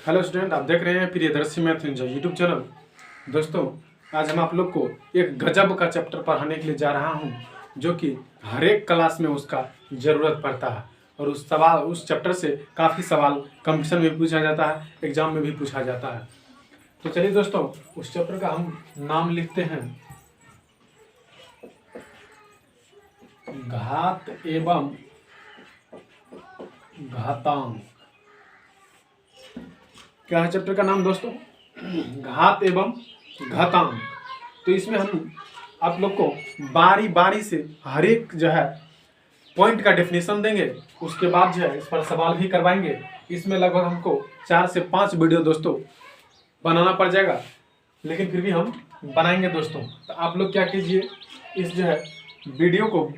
Hello student, आप देख रहे हैं Priyadarshi math enjoy YouTube channel. दोस्तों, आज हम आप लोग को एक गजब का चैप्टर पढ़ाने के लिए जा रहा हूं, जो कि हर एक क्लास में उसका ज़रूरत पड़ता है। और उस चैप्टर से काफ़ी सवाल कंपटीशन में भी पूछा जाता है, एग्जाम में भी पूछा जाता है। तो चलिए दोस्तों, उस चैप्टर का हम नाम लिखते हैं घात एवं घातांक। क्या है चैप्टर का नाम दोस्तों? घात एवं घातांक। तो इसमें हम आप लोग को बारी बारी से हर एक जो है पॉइंट का डेफिनेशन देंगे, उसके बाद जो है इस पर सवाल भी करवाएंगे। इसमें लगभग हमको 4 से 5 वीडियो दोस्तों बनाना पड़ जाएगा, लेकिन फिर भी हम बनाएंगे दोस्तों। तो आप लोग क्या कीजिए, इस जो है वीडियो को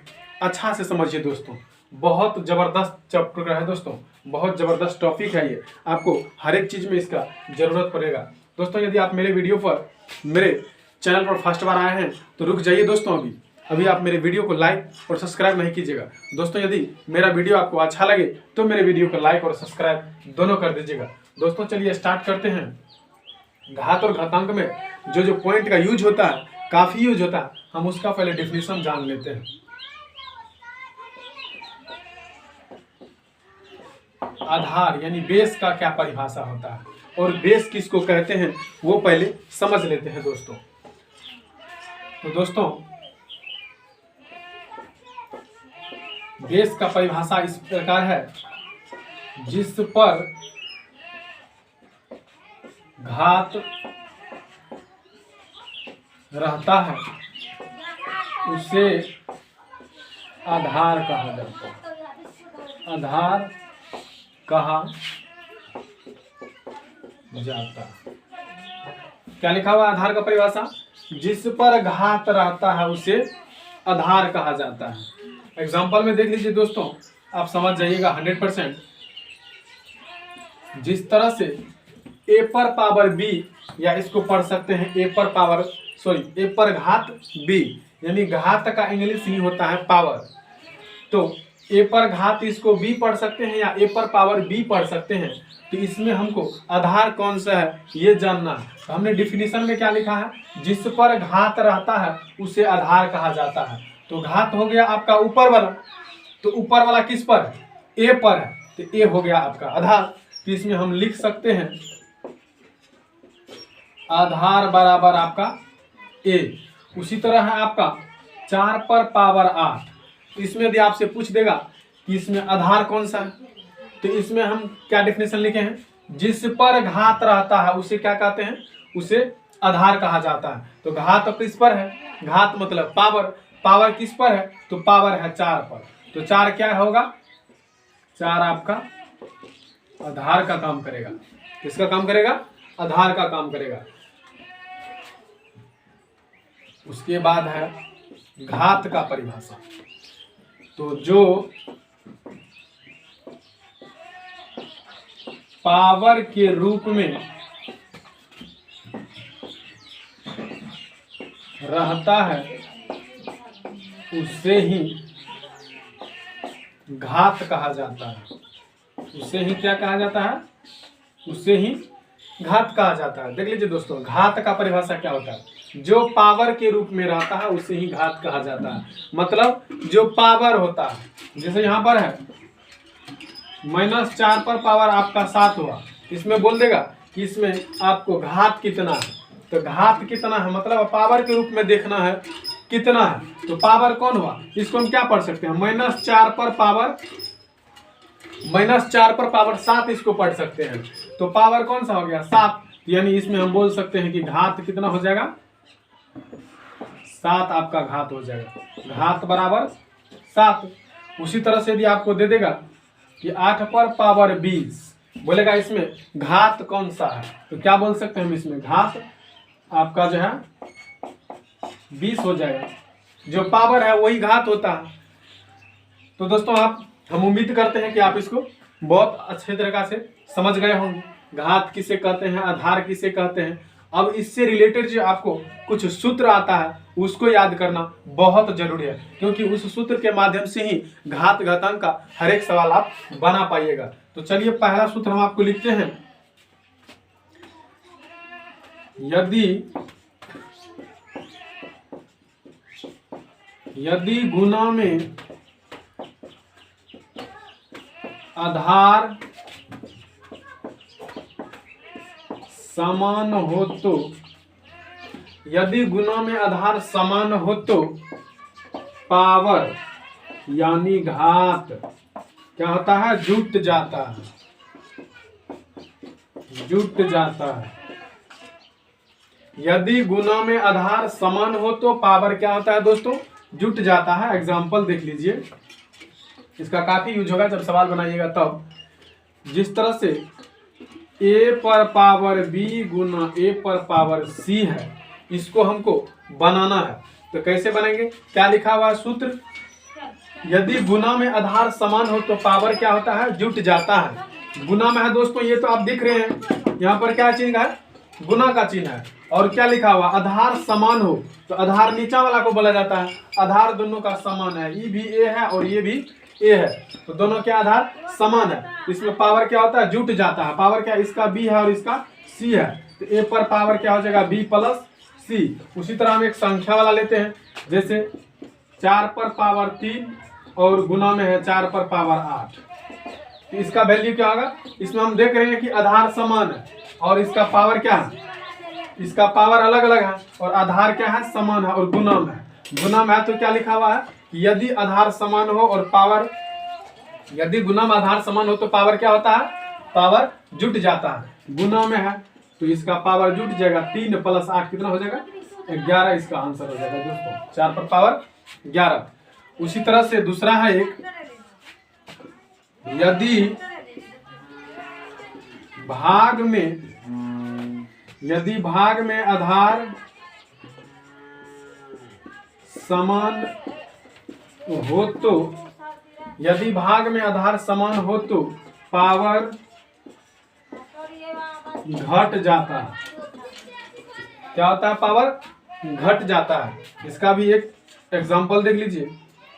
अच्छा से समझिए दोस्तों। बहुत ज़बरदस्त चैप्टर है दोस्तों, बहुत ज़बरदस्त टॉपिक है ये। आपको हर एक चीज़ में इसका ज़रूरत पड़ेगा दोस्तों। यदि आप मेरे वीडियो पर, मेरे चैनल पर फर्स्ट बार आए हैं तो रुक जाइए दोस्तों। अभी आप मेरे वीडियो को लाइक और सब्सक्राइब नहीं कीजिएगा दोस्तों। यदि मेरा वीडियो आपको अच्छा लगे तो मेरे वीडियो को लाइक और सब्सक्राइब दोनों कर दीजिएगा दोस्तों। चलिए स्टार्ट करते हैं। घात और घातांक में जो पॉइंट का यूज होता है, काफ़ी यूज होता है, हम उसका पहले डिफिनीशन जान लेते हैं। आधार यानी बेस का क्या परिभाषा होता है और बेस किसको कहते हैं वो पहले समझ लेते हैं दोस्तों। तो दोस्तों, बेस का परिभाषा इस प्रकार है, जिस पर घात रहता है उसे आधार कहा जाता है। आधार कहा जाता है। क्या लिखा हुआ आधार का परिभाषा? जिस पर घात रहता है उसे आधार कहा जाता है। एग्जाम्पल में देख लीजिए दोस्तों, आप समझ जाइएगा 100%। जिस तरह से ए पर पावर बी, या इसको पढ़ सकते हैं ए पर घात बी, यानी घात का इंग्लिश ही होता है पावर। तो ए पर घात इसको बी पढ़ सकते हैं या ए पर पावर बी पढ़ सकते हैं। तो इसमें हमको आधार कौन सा है ये जानना है। तो हमने डिफिनीशन में क्या लिखा है? जिस पर घात रहता है उसे आधार कहा जाता है। तो घात हो गया आपका ऊपर वाला, तो ऊपर वाला किस पर है? ए पर है, तो ए हो गया आपका आधार। तो इसमें हम लिख सकते हैं आधार बराबर आपका ए। उसी तरह है आपका 4 पर पावर 8। इसमें यदि आपसे पूछ देगा कि इसमें आधार कौन सा है, तो इसमें हम क्या डेफिनेशन लिखे हैं? जिस पर घात रहता है उसे क्या कहते हैं? उसे आधार कहा जाता है। तो घात किस पर है? घात मतलब पावर। पावर किस पर है? तो पावर है 4 पर। तो 4 क्या होगा? 4 आपका आधार का काम करेगा। किसका काम करेगा? आधार का काम करेगा। उसके बाद है घात का परिभाषा। तो जो पावर के रूप में रहता है उसे ही घात कहा जाता है। उसे ही क्या कहा जाता है? उसे ही घात कहा जाता है। देख लीजिए दोस्तों, घात का परिभाषा क्या होता है? जो पावर के रूप में रहता है उसे ही घात कहा जाता है। मतलब जो पावर होता है, जैसे यहाँ पर है -4 पर पावर आपका 7 हुआ, इसमें बोल देगा कि इसमें आपको घात कितना है। तो घात कितना है मतलब पावर के रूप में देखना है कितना है। तो पावर कौन हुआ? इसको हम क्या पढ़ सकते हैं? -4 पर पावर 7 इसको पढ़ सकते हैं। तो पावर कौन सा हो गया? 7। यानी इसमें हम बोल सकते हैं कि घात कितना हो जाएगा? 7 आपका घात हो जाएगा। घात बराबर 7। उसी तरह से यदि आपको दे देगा कि 8 पर पावर 20, बोलेगा इसमें घात कौन सा है, तो क्या बोल सकते हैं हम? इसमें घात आपका जो है 20 हो जाएगा। जो पावर है वही घात होता है। तो दोस्तों, हम उम्मीद करते हैं कि आप इसको बहुत अच्छे तरीका से समझ गए होंगे। घात किसे कहते हैं, आधार किसे कहते हैं। अब इससे रिलेटेड जो आपको कुछ सूत्र आता है उसको याद करना बहुत जरूरी है, क्योंकि उस सूत्र के माध्यम से ही घात घातांक का हर एक सवाल आप बना पाइएगा। तो चलिए पहला सूत्र हम आपको लिखते हैं यदि गुना में आधार समान हो तो, यदि गुना में आधार समान हो तो पावर यानी घात क्या होता है, जुट जाता है, जुट जाता है। यदि गुना में आधार समान हो तो पावर क्या होता है दोस्तों, जुट जाता है। एग्जाम्पल देख लीजिए, इसका काफी यूज होगा जब सवाल बनाइएगा तब। जिस तरह से a पर पावर b गुना a पर पावर c है, इसको हमको बनाना है तो कैसे बनेंगे, क्या लिखा हुआ है सूत्र, यदि गुना में आधार समान हो तो पावर क्या होता है, जुट जाता है। गुना में है दोस्तों, ये तो आप देख रहे हैं यहाँ पर क्या चिन्ह है, गुना का चिन्ह है। और क्या लिखा हुआ, आधार समान हो तो आधार नीचा वाला को बोला जाता है, आधार दोनों का समान है, ये भी a है और ये भी a है, तो दोनों के आधार समान है। इसमें पावर क्या होता है, जुट जाता है। पावर क्या, इसका b है और इसका c है, तो a पर पावर क्या हो जाएगा, b प्लस c। उसी तरह हम एक संख्या वाला लेते हैं, जैसे 4 पर पावर 3 और गुना में है 4 पर पावर 8, तो इसका वैल्यू क्या होगा, इसमें हम देख रहे हैं कि आधार समान है और इसका पावर क्या है, इसका पावर अलग अलग है और आधार क्या है, समान है और गुना में है। गुना में है तो क्या लिखा हुआ है कि यदि आधार समान हो और पावर, यदि गुना में आधार समान हो तो पावर क्या होता है, पावर जुट जाता है। गुना में है तो इसका पावर जुट जाएगा, 3 प्लस 8 कितना हो जाएगा, 11 इसका आंसर हो जाएगा दोस्तों, 4 पर पावर 11। उसी तरह से दूसरा है एक, यदि भाग में आधार समान हो तो, यदि भाग में आधार समान हो तो पावर घट जाता है। क्या होता है, पावर घट जाता है। इसका भी एक एग्जांपल देख लीजिए,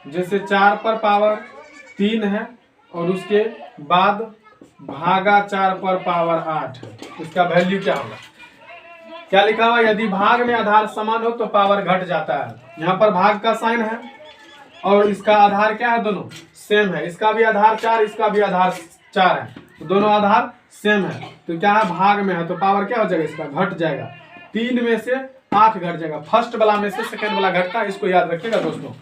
जैसे 4 पर पावर 3 है और उसके बाद भागा 4 पर पावर 8 है, इसका वैल्यू क्या होगा, क्या लिखा हुआ, यदि भाग में आधार समान हो तो पावर घट जाता है। यहाँ पर भाग का साइन है और इसका आधार क्या है, दोनों सेम है, इसका भी आधार 4 इसका भी आधार 4 है, तो दोनों आधार सेम है, तो क्या है, भाग में है तो पावर क्या हो जाएगा, इसका घट जाएगा। 3 में से 8 घट जाएगा, फर्स्ट वाला में से सेकंड वाला घटता है, इसको याद रखिएगा दोस्तों।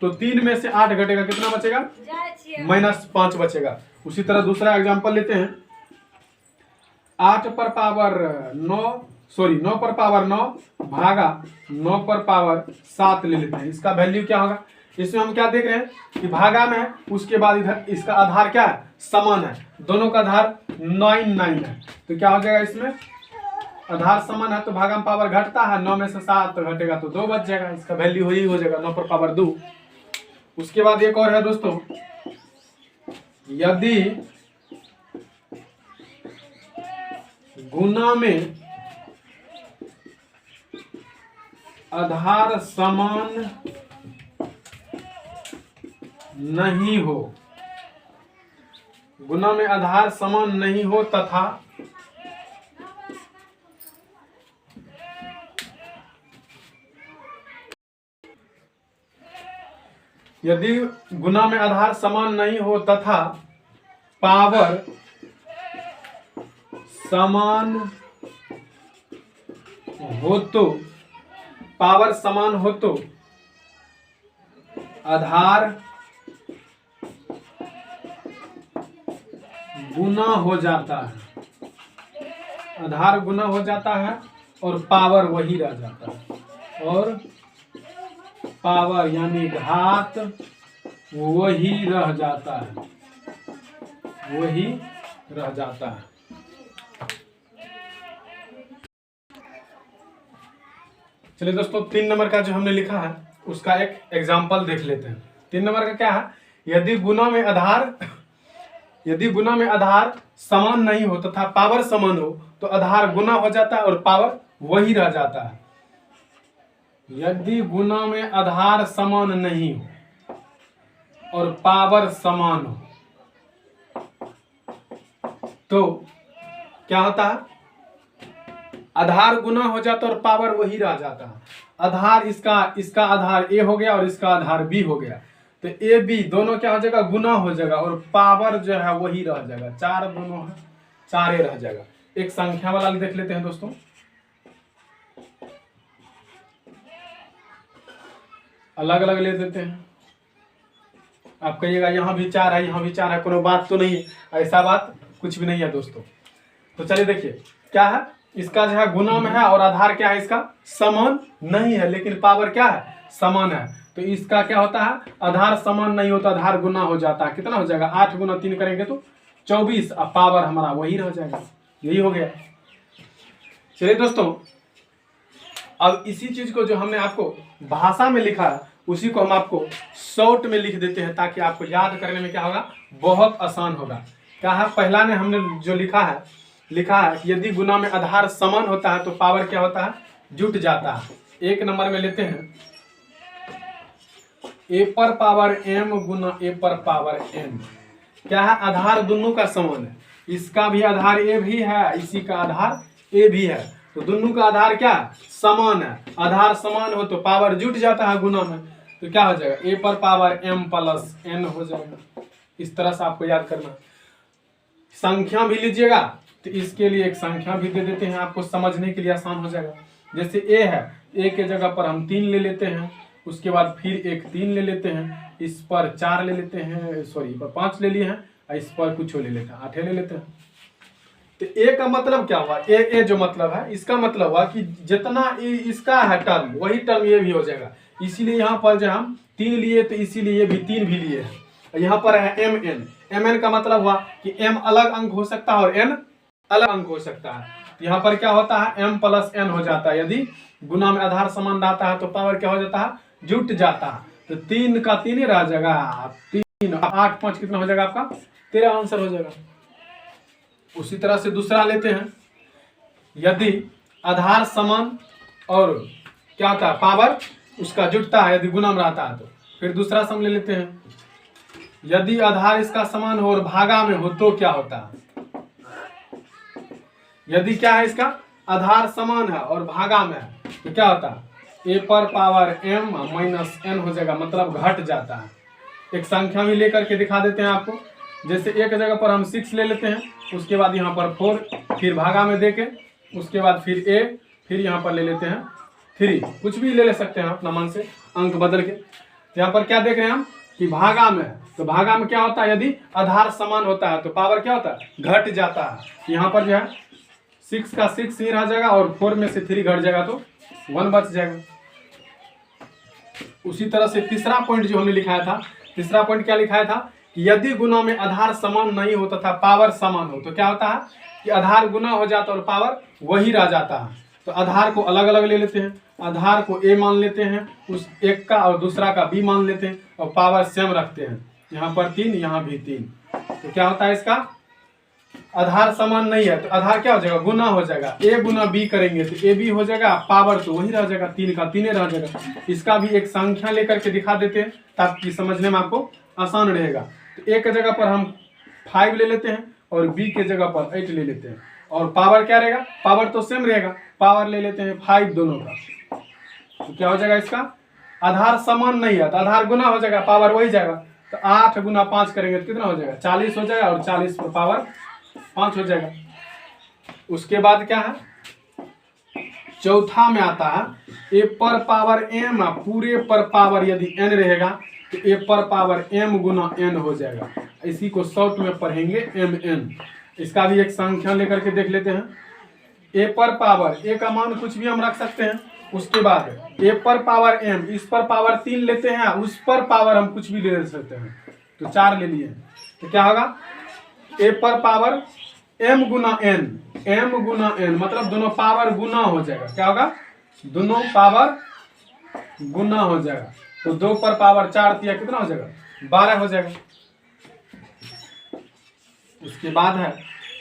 तो 3 में से 8 घटेगा, कितना बचेगा, -5 बचेगा। उसी तरह दूसरा एग्जांपल लेते हैं, 9 पर पावर 9 भागा 9 पर पावर 7 ले लेते हैं, इसका वैल्यू क्या होगा। इसमें हम क्या देख रहे हैं कि भागा में है, उसके बाद इधर इसका आधार क्या है, समान है, दोनों का आधार 9 है, तो क्या हो जाएगा, इसमें आधार समान है तो भागा में पावर घटता है, 9 में से 7 घटेगा तो 2 बच जाएगा, इसका वैल्यू वही हो जाएगा, 9 पर पावर 2। उसके बाद एक और है दोस्तों, यदि गुना में आधार समान नहीं हो, गुना में आधार समान नहीं हो तथा यदि गुना में आधार समान नहीं हो तथा पावर समान हो तो, पावर समान हो तो आधार गुना हो जाता है, आधार गुना हो जाता है और पावर वही रह जाता है, और पावर यानी घात वही रह जाता है, वही रह जाता है। चलिए दोस्तों, 3 नंबर का जो हमने लिखा है उसका एक एग्जाम्पल देख लेते हैं। 3 नंबर का क्या है, यदि गुना में आधार समान नहीं हो तथा पावर समान हो तो आधार गुना हो जाता है और पावर वही रह जाता है। यदि गुना में आधार समान नहीं हो और पावर समान हो तो क्या होता है, आधार गुना हो जाता और पावर वही रह जाता है। आधार इसका आधार ए हो गया और इसका आधार बी हो गया, तो ए बी दोनों क्या हो जाएगा, गुना हो जाएगा और पावर जो है वही रह जाएगा। 4 दोनों है, 4 रह जाएगा। एक संख्या वाला देख लेते हैं दोस्तों। अलग अलग ले देते हैं। आप कहिएगा यहाँ भी 4 है, यहाँ भी 4 है, कोनो बात तो नहीं है, ऐसा बात कुछ भी नहीं है दोस्तों। तो चलिए देखिए क्या है, इसका जो है गुना में है और आधार क्या है, इसका समान नहीं है, लेकिन पावर क्या है, समान है। तो इसका क्या होता है, आधार समान नहीं होता, आधार गुना हो जाता है। कितना हो जाएगा, 8 गुना 3 करेंगे तो 24, और पावर हमारा वही रह जाएगा। यही हो गया। चलिए दोस्तों, अब इसी चीज को जो हमने आपको भाषा में लिखा है उसी को हम आपको शॉर्ट में लिख देते हैं, ताकि आपको याद करने में क्या होगा, बहुत आसान होगा। क्या है, पहला ने हमने जो लिखा है कि यदि गुना में आधार समान होता है तो पावर क्या होता है, जुट जाता है। 1 नंबर में लेते हैं, ए पर पावर m गुना ए पर पावर n। क्या है, आधार दोनों का समान है, इसका भी आधार ए भी है, इसी का आधार ए भी है, तो दोनों का आधार क्या है, समान है। आधार समान हो तो पावर जुट जाता है गुना में, तो क्या हो जाएगा, ए पर पावर m प्लस n हो जाएगा। इस तरह से आपको याद करना। संख्या भी लीजिएगा तो इसके लिए एक संख्या भी दे देते हैं, आपको समझने के लिए आसान हो जाएगा। जैसे a है, a के जगह पर हम 3 ले लेते हैं, उसके बाद फिर एक 3 ले लेते हैं, इस पर 4 ले लेते हैं, सॉरी पर 5 ले लिए हैं, इस पर कुछ ले लेते हैं, 8 ले लेते हैं। तो ए का मतलब क्या हुआ, ए जो मतलब है, इसका मतलब हुआ कि जितना इसका है टर्म वही टर्म ये भी हो जाएगा। इसीलिए यहाँ पर जो हम 3 लिए तो इसीलिए ये भी 3 भी लिए हैं। यहाँ पर है mn का मतलब हुआ कि m अलग अंक हो सकता है और n अलग अंक हो सकता है। यहाँ पर क्या होता है, m प्लस n हो जाता है। यदि गुना में आधार समान रहता है तो पावर क्या हो जाता है, जुट जाता है। तो 3 का 3 रह जाएगा, 3 8 5 कितना हो जाएगा आपका, 13 आंसर हो जाएगा। उसी तरह से दूसरा लेते हैं, यदि आधार समान और क्या होता है, पावर उसका जुटता है, यदि गुना में रहता है तो। फिर दूसरा सम ले लेते हैं, यदि आधार इसका समान हो और भागा में हो तो क्या होता है। यदि क्या है, इसका आधार समान है और भागा में है तो क्या होता है, ए पर पावर m माइनस n हो जाएगा, मतलब घट जाता है। एक संख्या भी लेकर के दिखा देते हैं आपको। जैसे एक जगह पर हम 6 ले लेते हैं, उसके बाद यहाँ पर 4, फिर भागा में देके, उसके बाद फिर a, फिर यहाँ पर ले लेते हैं 3, कुछ भी ले सकते हैं अपना मन से अंक बदल के। यहाँ पर क्या देख रहे हैं हम कि भागा में है, तो भागा में क्या होता है, यदि आधार समान होता है तो पावर क्या होता है, घट जाता है। यहाँ पर जो है 6 का 6 ही रह जाएगा और 4 में से 3 घट जाएगा तो 1 बच जाएगा। उसी तरह से तीसरा पॉइंट जो हमने लिखाया था, तीसरा पॉइंट क्या लिखाया था कि यदि गुना में आधार समान नहीं होता था, पावर समान हो तो क्या होता है कि आधार गुना हो जाता और पावर वही रह जाता है। तो आधार को अलग अलग ले लेते हैं, आधार को a मान लेते हैं, उस एक का और दूसरा का b मान लेते हैं और पावर सेम रखते हैं। यहाँ पर 3, यहाँ भी 3, तो क्या होता है, इसका आधार समान नहीं है तो आधार क्या हो जाएगा, गुना हो जाएगा। a गुना b करेंगे तो a b हो जाएगा, पावर तो वही रह जाएगा, 3 का 3 रह जाएगा। इसका भी एक संख्या लेकर के दिखा देते हैं ताकि समझने में आपको आसान रहेगा। तो a के जगह पर हम 5 ले लेते हैं और b के जगह पर 8 ले लेते हैं, और पावर क्या रहेगा, पावर तो सेम रहेगा, पावर ले लेते हैं 5 दोनों का। तो क्या हो जाएगा, इसका आधार समान नहीं है तो आधार गुना हो जाएगा, पावर वही जाएगा। तो 8 गुना 5 करेंगे तो कितना हो जाएगा, 40 हो जाएगा, और 40 पर पावर 5 हो जाएगा। उसके बाद क्या है, चौथा में आता है ए पर पावर m, पूरे पर पावर यदि n रहेगा तो ए पर पावर m गुना n हो जाएगा। इसी को शॉर्ट में पढ़ेंगे mn। इसका भी एक संख्या लेकर के देख लेते हैं। ए पर पावर, ए का मान कुछ भी हम रख सकते हैं। उसके बाद ए पर पावर m, इस पर पावर 3 लेते हैं, उस पर पावर हम कुछ भी ले सकते हैं, तो 4 ले लिए। तो क्या होगा, ए पर पावर m गुना n, m गुना n मतलब दोनों पावर गुना हो जाएगा। क्या होगा, दोनों पावर गुना हो जाएगा। तो 2 पर पावर 4 दिया, कितना हो जाएगा, 12 हो जाएगा। उसके बाद है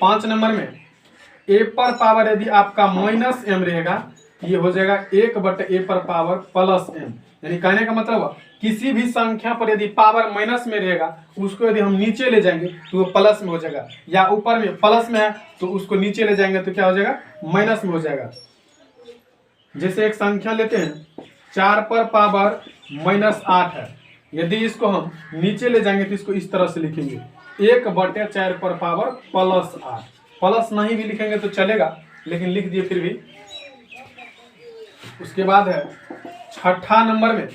5 नंबर में ए पर पावर यदि आपका माइनस m रहेगा, ये हो जाएगा 1/a पर पावर प्लस m। यानी कहने का मतलब किसी भी संख्या पर यदि पावर माइनस में रहेगा, उसको यदि हम नीचे ले जाएंगे तो वो प्लस में हो जाएगा, या ऊपर में प्लस में है तो उसको नीचे ले जाएंगे तो क्या हो जाएगा, माइनस में हो जाएगा। जैसे एक संख्या लेते हैं 4 पर पावर -8 है, यदि इसको हम नीचे ले जाएंगे तो इसको इस तरह से लिखेंगे 1/4 पर पावर +8। प्लस नहीं भी लिखेंगे तो चलेगा, लेकिन लिख दिए फिर भी। उसके बाद है छठा नंबर में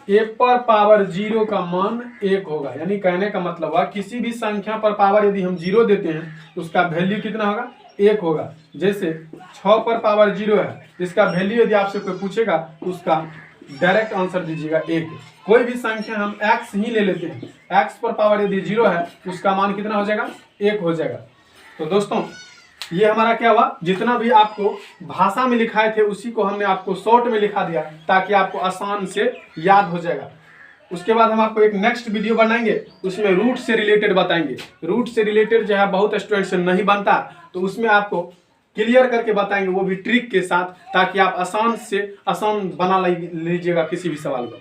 a पर पावर 0 का मान 1 होगा। यानी कहने का मतलब है किसी भी संख्या पर पावर यदि हम 0 देते हैं तो उसका वैल्यू कितना होगा, 1 होगा। जैसे 6 पर पावर 0 है, इसका वैल्यू यदि आपसे कोई पूछेगा तो उसका डायरेक्ट आंसर दीजिएगा 1। कोई भी संख्या हम x ही ले लेते हैं, x पर पावर यदि 0 है उसका मान कितना हो जाएगा, 1 हो जाएगा। तो दोस्तों ये हमारा क्या हुआ, जितना भी आपको भाषा में लिखाए थे उसी को हमने आपको शॉर्ट में लिखा दिया ताकि आपको आसान से याद हो जाएगा। उसके बाद हम आपको एक नेक्स्ट वीडियो बनाएंगे, उसमें रूट से रिलेटेड बताएंगे। रूट से रिलेटेड जो है बहुत स्टूडेंट से नहीं बनता, तो उसमें आपको क्लियर करके बताएंगे, वो भी ट्रिक के साथ, ताकि आप आसान से आसान बना लीजिएगा किसी भी सवाल को।